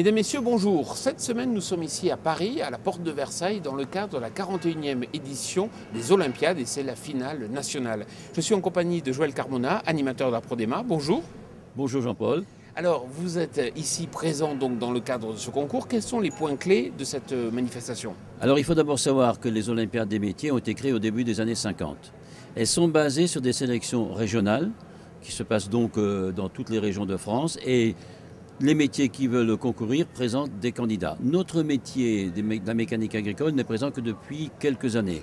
Mesdames, Messieurs, bonjour. Cette semaine, nous sommes ici à Paris, à la porte de Versailles, dans le cadre de la 41e édition des Olympiades et c'est la finale nationale. Je suis en compagnie de Joël Carmona, animateur de la Prodema. Bonjour. Bonjour Jean-Paul. Alors, vous êtes ici présent donc dans le cadre de ce concours. Quels sont les points clés de cette manifestation? Alors, il faut d'abord savoir que les Olympiades des métiers ont été créées au début des années 50. Elles sont basées sur des sélections régionales qui se passent donc dans toutes les régions de France et les métiers qui veulent concourir présentent des candidats. Notre métier de la mécanique agricole n'est présent que depuis quelques années.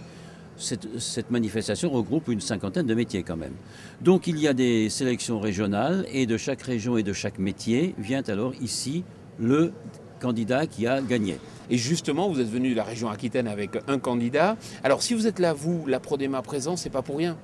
Cette manifestation regroupe une cinquantaine de métiers quand même. Donc il y a des sélections régionales et de chaque région et de chaque métier vient alors ici le candidat qui a gagné. Et justement, vous êtes venu de la région Aquitaine avec un candidat. Alors si vous êtes là, vous, la Prodema présent, c'est pas pour rien.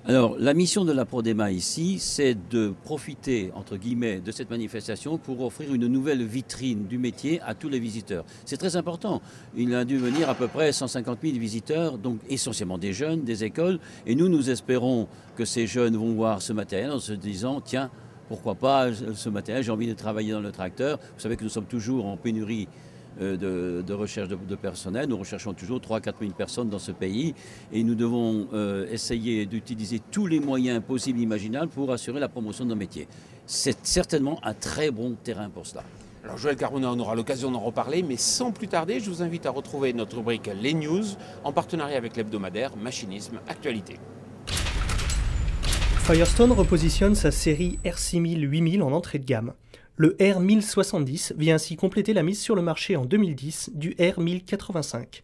Alors, la mission de la Prodema ici, c'est de profiter, entre guillemets, de cette manifestation pour offrir une nouvelle vitrine du métier à tous les visiteurs. C'est très important. Il a dû venir à peu près 150 000 visiteurs, donc essentiellement des jeunes, des écoles. Et nous espérons que ces jeunes vont voir ce matériel en se disant, tiens, pourquoi pas ce matériel, j'ai envie de travailler dans le tracteur. Vous savez que nous sommes toujours en pénurie de recherche de personnel. Nous recherchons toujours 3 000 à 4 000 personnes dans ce pays et nous devons essayer d'utiliser tous les moyens possibles et imaginables pour assurer la promotion de nos métiers. C'est certainement un très bon terrain pour cela. Alors Joël Carmona, on aura l'occasion d'en reparler, mais sans plus tarder, je vous invite à retrouver notre rubrique Les News en partenariat avec l'hebdomadaire Machinisme Actualité. Firestone repositionne sa série R6000-8000 en entrée de gamme. Le R1070 vient ainsi compléter la mise sur le marché en 2010 du R1085.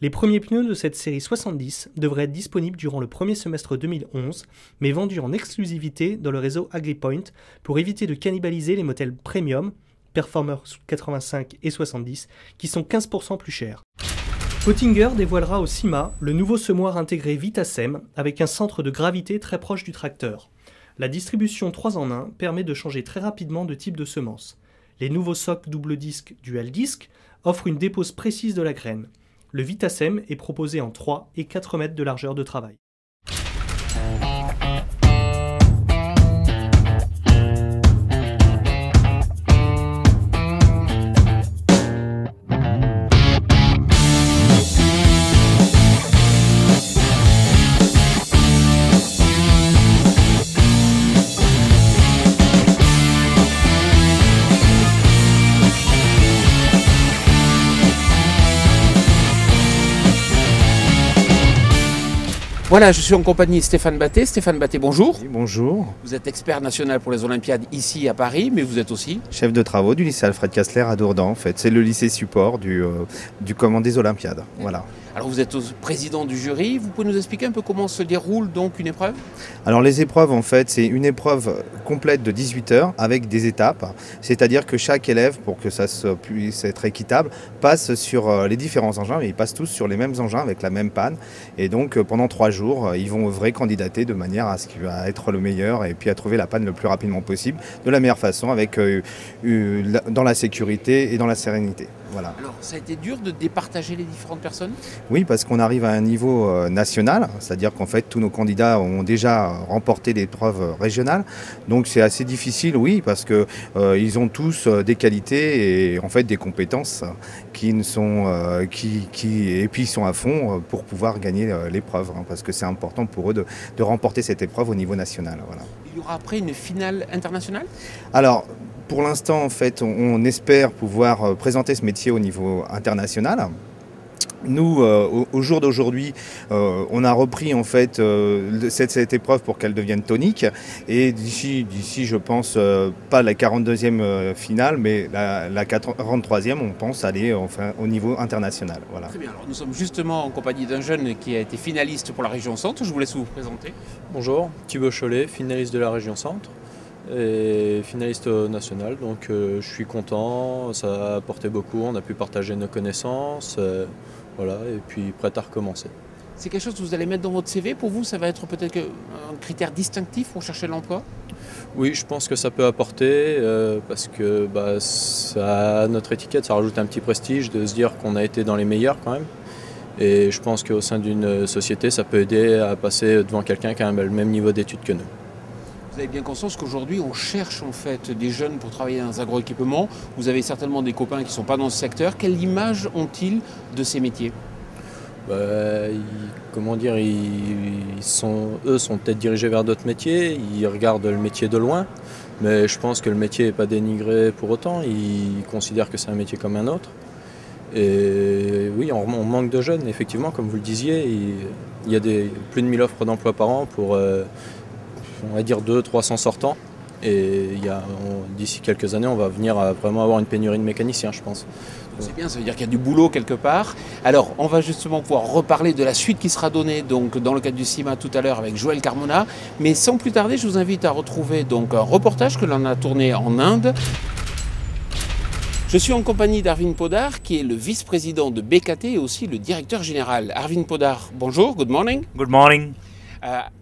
Les premiers pneus de cette série 70 devraient être disponibles durant le premier semestre 2011, mais vendus en exclusivité dans le réseau AgriPoint pour éviter de cannibaliser les modèles premium, Performer 85 et 70, qui sont 15% plus chers. Oettinger dévoilera au CIMA le nouveau semoir intégré Vitasem avec un centre de gravité très proche du tracteur. La distribution 3 en 1 permet de changer très rapidement de type de semence. Les nouveaux socs double disque dual disque offrent une dépose précise de la graine. Le Vitasem est proposé en 3 et 4 mètres de largeur de travail. Voilà, je suis en compagnie de Stéphane Batté. Stéphane Batté, bonjour. Oui, bonjour. Vous êtes expert national pour les Olympiades ici à Paris, mais vous êtes aussi chef de travaux du lycée Alfred Kastler à Dourdan, en fait. C'est le lycée support du commande des Olympiades. Voilà. Alors vous êtes président du jury. Vous pouvez nous expliquer un peu comment se déroule donc une épreuve? Alors les épreuves, en fait, c'est une épreuve complète de 18 heures avec des étapes. C'est-à-dire que chaque élève, pour que ça puisse être équitable, passe sur les différents engins. Et ils passent tous sur les mêmes engins avec la même panne. Et donc pendant 3 jours, ils vont œuvrer, candidater de manière à ce qu'il va être le meilleur et puis à trouver la panne le plus rapidement possible, de la meilleure façon, avec dans la sécurité et dans la sérénité. Voilà. Alors, ça a été dur de départager les différentes personnes? Oui, parce qu'on arrive à un niveau national, c'est-à-dire qu'en fait, tous nos candidats ont déjà remporté l'épreuve régionale. Donc, c'est assez difficile, oui, parce qu'ils ont tous des qualités et en fait des compétences et puis ils sont à fond pour pouvoir gagner l'épreuve, parce que c'est important pour eux de remporter cette épreuve au niveau national. Voilà. Il y aura après une finale internationale? Alors, pour l'instant, en fait, on espère pouvoir présenter ce métier au niveau international. Nous, au jour d'aujourd'hui, on a repris en fait cette épreuve pour qu'elle devienne tonique. Et d'ici, je pense, pas la 42e finale, mais la 43e, on pense aller enfin, au niveau international. Voilà. Très bien. Alors, nous sommes justement en compagnie d'un jeune qui a été finaliste pour la région Centre. Je vous laisse vous présenter. Bonjour, Thibaut Cholet, finaliste de la région Centre et finaliste national. Donc je suis content, ça a apporté beaucoup, on a pu partager nos connaissances. Voilà, et puis prêt à recommencer. C'est quelque chose que vous allez mettre dans votre CV. Pour vous, ça va être peut-être un critère distinctif pour chercher l'emploi? Oui, je pense que ça peut apporter parce que ça, à notre étiquette, ça rajoute un petit prestige de se dire qu'on a été dans les meilleurs quand même. Et je pense qu'au sein d'une société, ça peut aider à passer devant quelqu'un qui a le même niveau d'études que nous. Vous avez bien conscience qu'aujourd'hui, on cherche en fait des jeunes pour travailler dans les agroéquipements. Vous avez certainement des copains qui ne sont pas dans ce secteur. Quelle image ont-ils de ces métiers? Comment dire, eux sont peut-être dirigés vers d'autres métiers, ils regardent le métier de loin, mais je pense que le métier n'est pas dénigré pour autant, ils considèrent que c'est un métier comme un autre. Et oui, on manque de jeunes, effectivement, comme vous le disiez, il y a plus de 1000 offres d'emploi par an pour, on va dire, 200-300 sortants. Et d'ici quelques années, on va venir à vraiment avoir une pénurie de mécaniciens, je pense. C'est bien, ça veut dire qu'il y a du boulot quelque part. Alors, on va justement pouvoir reparler de la suite qui sera donnée donc, dans le cadre du CIMA tout à l'heure avec Joël Carmona. Mais sans plus tarder, je vous invite à retrouver donc, un reportage que l'on a tourné en Inde. Je suis en compagnie d'Arvind Poddar, qui est le vice-président de BKT et aussi le directeur général. Arvind Poddar, bonjour, good morning. Good morning.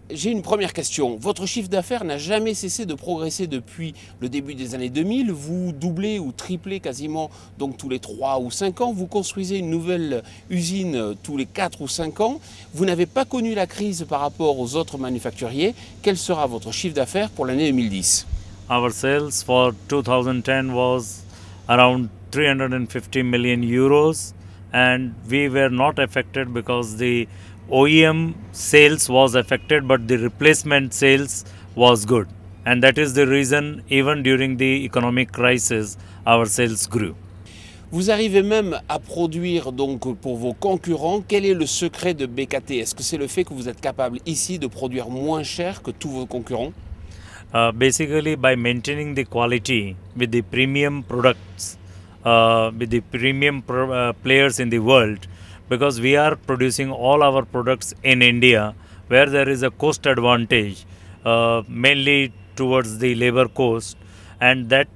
J'ai une première question. Votre chiffre d'affaires n'a jamais cessé de progresser depuis le début des années 2000. Vous doublez ou triplez quasiment donc, tous les 3 ou 5 ans. Vous construisez une nouvelle usine tous les 4 ou 5 ans. Vous n'avez pas connu la crise par rapport aux autres manufacturiers. Quel sera votre chiffre d'affaires pour l'année 2010? Our sales for 2010 was around 350 million euros and we were not affected because the OEM sales was affected but the replacement sales was good, and that is the reason even during the economic crisis our sales grew. Vous arrivez même à produire donc pour vos concurrents. Quel est le secret de BKT? Est-ce que c'est le fait que vous êtes capable ici de produire moins cher que tous vos concurrents? Basically by maintaining the quality with the premium products, with the premium players in the world, because we are producing all our products in India where there is a cost advantage, mainly towards the labor cost, and that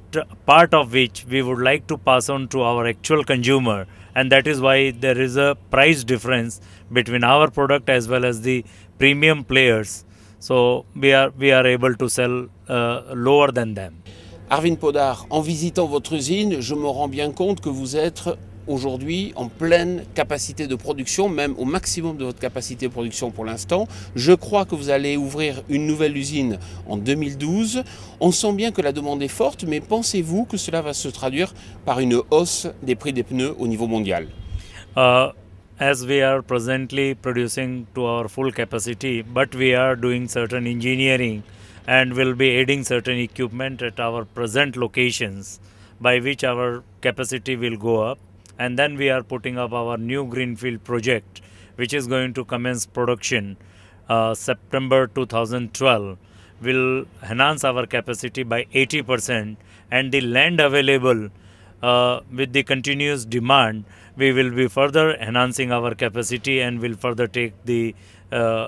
part of which we would like to pass on to our actual consumer, and that is why there is a price difference between our product as well as the premium players. So we are able to sell lower than them. Arvind Poddar, en visitant votre usine, je me rends bien compte que vous êtes aujourd'hui en pleine capacité de production, même au maximum de votre capacité de production pour l'instant. Je crois que vous allez ouvrir une nouvelle usine en 2012. On sent bien que la demande est forte, mais pensez-vous que cela va se traduire par une hausse des prix des pneus au niveau mondial? As we are presently producing to our full capacity, but we are doing certain engineering and will be adding certain equipment at our present locations, by which our capacity will go up. And then we are putting up our new greenfield project, which is going to commence production September 2012. Will enhance our capacity by 80%, and the land available with the continuous demand, we will be further enhancing our capacity and will further take the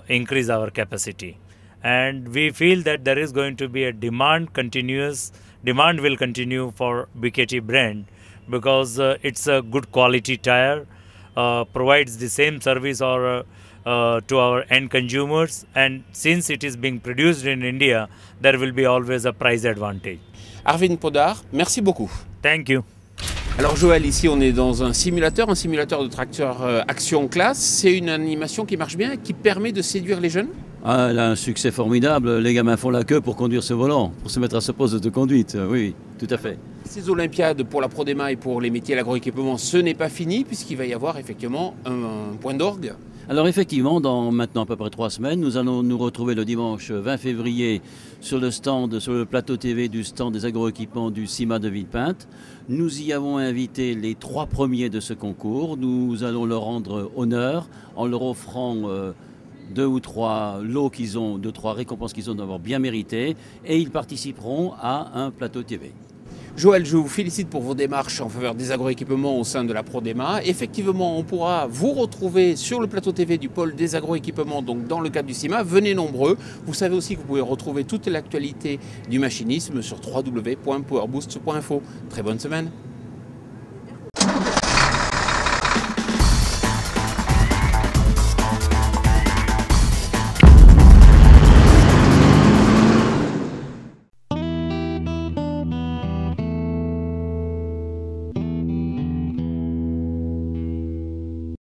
increase our capacity. And we feel that there is going to be a demand will continue for BKT brand, because it's a good quality tire, provides the same service to our end consumers, and since it is being produced in India, there will be always a price advantage. Arvind Poddar, merci beaucoup. Thank you. Alors Joël, ici on est dans un simulateur de tracteur Action Class. C'est une animation qui marche bien et qui permet de séduire les jeunes? Ah, elle a un succès formidable. Les gamins font la queue pour conduire ce volant, pour se mettre à ce poste de conduite. Oui, tout à fait. Ces Olympiades pour la ProDEMA et pour les métiers de l'agroéquipement, ce n'est pas fini puisqu'il va y avoir effectivement un point d'orgue. Alors effectivement, dans maintenant à peu près 3 semaines, nous allons nous retrouver le dimanche 20 février sur le plateau TV du stand des agroéquipements du CIMA de Villepinte. Nous y avons invité les 3 premiers de ce concours. Nous allons leur rendre honneur en leur offrant 2 ou 3 lots qu'ils ont, 2 ou 3 récompenses qu'ils ont d'avoir bien méritées, et ils participeront à un plateau TV. Joël, je vous félicite pour vos démarches en faveur des agroéquipements au sein de la ProDEMA. Effectivement, on pourra vous retrouver sur le plateau TV du pôle des agroéquipements, donc dans le cadre du CIMA. Venez nombreux. Vous savez aussi que vous pouvez retrouver toute l'actualité du machinisme sur www.powerboost.info. Très bonne semaine.